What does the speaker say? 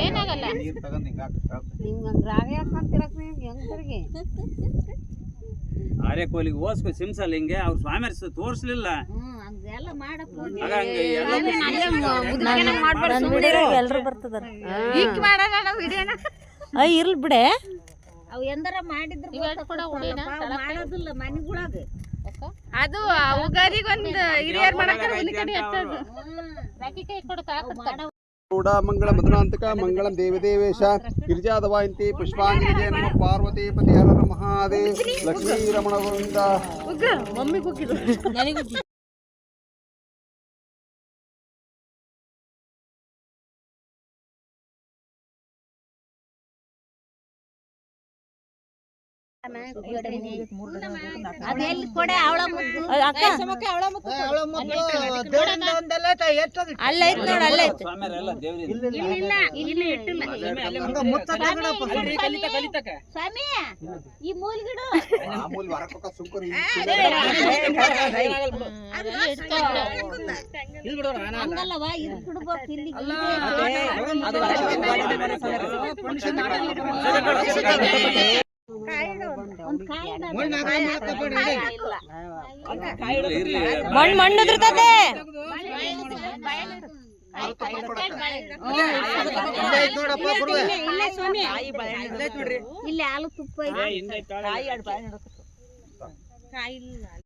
ಏನಾಗಲ್ಲ ಆರೆಕೋಲಿಗೆ ಹೋಸ್ಕೊ ಸಿಮ್ಸಲಿಂಗೆ ಅವ್ರು ಸ್ವಾಮಿ ತೋರ್ಸ್ಲಿಲ್ಲ. ಎಲ್ರು ಬರ್ತದಾರ ಇರ್ಲಿ ಬಿಡೆ. ಅವ್ ಎಂದರ ಮಾಡಿದ್ರ ಮಾಡೋದಿಲ್ಲ ಮನೆಗೊಳಗ. ಅದು ಉಗಾದಿಗೊಂದು ಹಿರಿಯರ್ ಮಾಡಕ್ಕಾರ ಮಂಗಳ ಮಧುನಾಂತಕ ಮಂಗಳಂ ದೇವದೇವೇಶ ಗಿರಿಜಾದವಾಯಂತಿ ಪುಷ್ಪಾಂಜಲಿ ನಮ ಪಾರ್ವತೀಪತಿ ಹರ ಮಹಾದೇವ್ ಲಕ್ಷ್ಮೀ ರಮಣ ಗೋವಿಂದ. ಅದೆಲ್ಲಿ ಕೊಡೆ ಅವಳ ಮುದ್ದು ಅಲ್ಲ ಐತ್ ನೋಡ ಅಲ್ಲ ಐತ್. ಸ್ವಾಮಿ ಈ ಮೂಲ್ಗಿಡು ಹಂಗಲ್ಲವ ಇದು ಬಿಡ್ಬೇಕು ಇಲ್ಲಿ ಮಣ್ಣು ಉದುರ್ತದೆ. ಇಲ್ಲಿ ಹಾಲು ತುಪ್ಪ